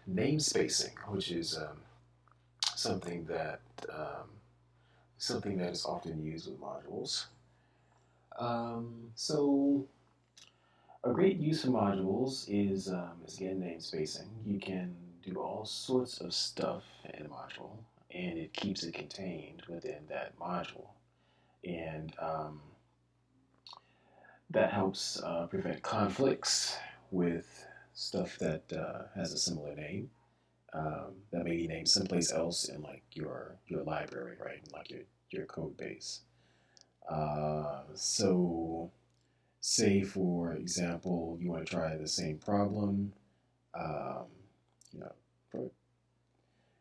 name spacing, which is something that um, something that is often used with modules. So a great use for modules is again name spacing. You can do all sorts of stuff in a module, and it keeps it contained within that module. And that helps prevent conflicts with stuff that has a similar name that may be named someplace else in like your library, right? Like your code base. So say for example, you want to try the same problem, um, you know, for,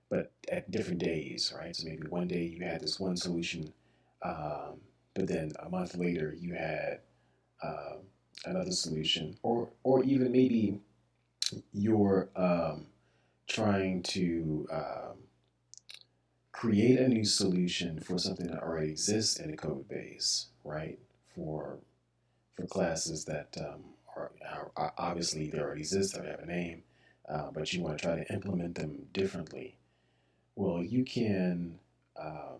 but at different days, right? So maybe one day you had this one solution, but then a month later you had um, another solution, or even maybe you're trying to create a new solution for something that already exists in a code base, right? For for classes that are obviously they already exist, they have a name, but you want to try to implement them differently. Well, you can um,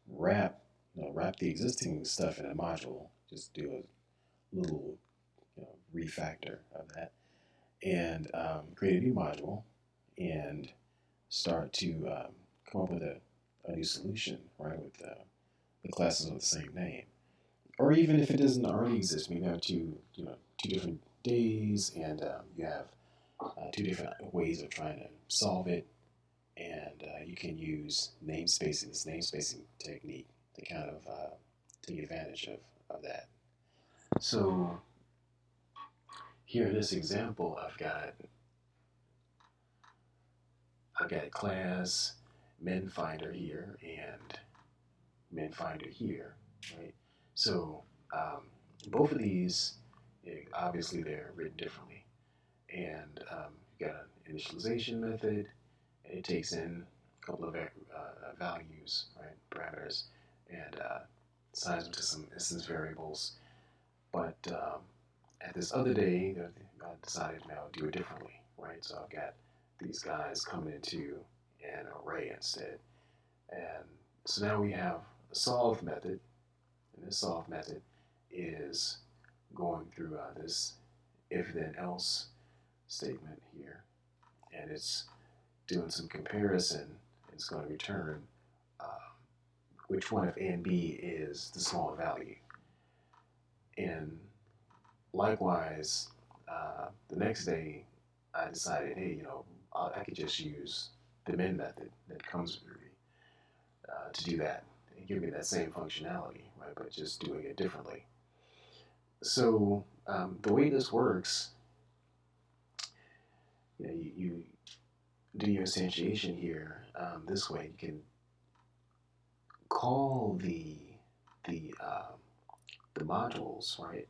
wrap wrap the existing stuff in a module. Just do a little refactor of that, and create a new module, and start to come up with a new solution, right? With the classes with the same name, or even if it doesn't already exist, maybe you have two different days, and you have two different ways of trying to solve it, and you can use namespacing, this namespacing technique, to kind of take advantage of that. So here in this example, I've got class MinFinder here and MinFinder here, right? So both of these, obviously they're written differently. And you've got an initialization method, and it takes in a couple of values, right, parameters, and assigns them to some instance variables. But at this other day, I decided now to do it differently, right? So I've got these guys coming into an array instead. And so now we have a solve method, and this solve method is going through this if then else statement here, and it's doing some comparison. It's going to return uh, which one of A and B is the smaller value. And likewise, the next day, I decided, hey, I could just use the min method that comes with Ruby to do that and give me that same functionality, right? But just doing it differently. So the way this works, you do your instantiation here this way. You can call the uh, the modules, right,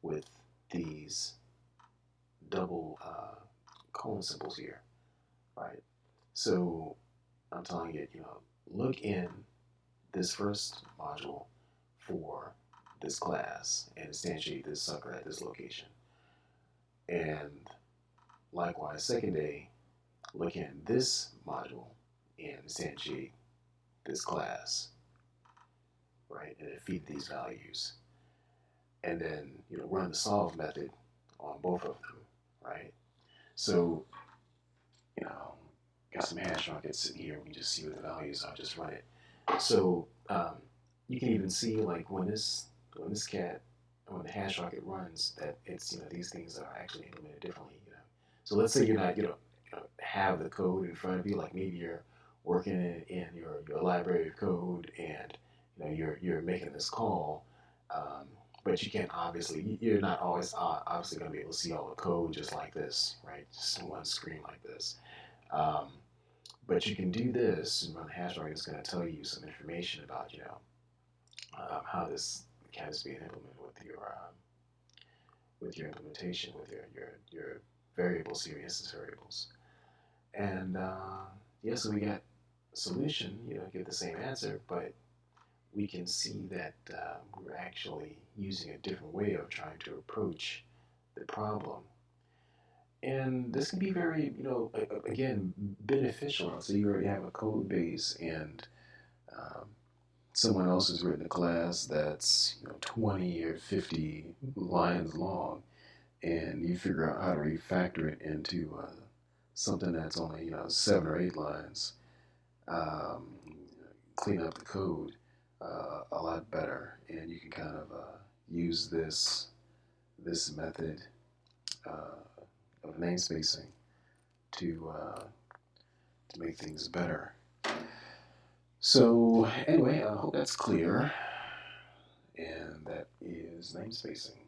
with these double colon symbols here, right? So I'm telling it, look in this first module for this class and instantiate this sucker at this location. And likewise, second day, look in this module and instantiate this class, right? And then feed these values. And then, run the solve method on both of them, right? So, you know, got some hash rockets sitting here. We can just see what the values are. Just run it. So you can even see like when the hash rocket runs, that it's these things are actually implemented differently. So let's say you don't have the code in front of you. Like maybe you're working in your library of code, and you're making this call. But you can't obviously, you're not always obviously going to be able to see all the code just like this, right? Just on one screen like this. Um, but you can do this and run hash rate. It's going to tell you some information about, how this CAD is being implemented with your implementation, with your variables, your instance variables. And yeah, so we got a solution, give the same answer, but we can see that we're actually using a different way of trying to approach the problem. And this can be very, again, beneficial. So you already have a code base, and um, someone else has written a class that's 20 or 50 lines long, and you figure out how to refactor it into something that's only 7 or 8 lines. Um, Clean up the code a lot better, and you can kind of use this method uh, of namespacing to make things better. So anyway, I hope that's clear, and that is namespacing.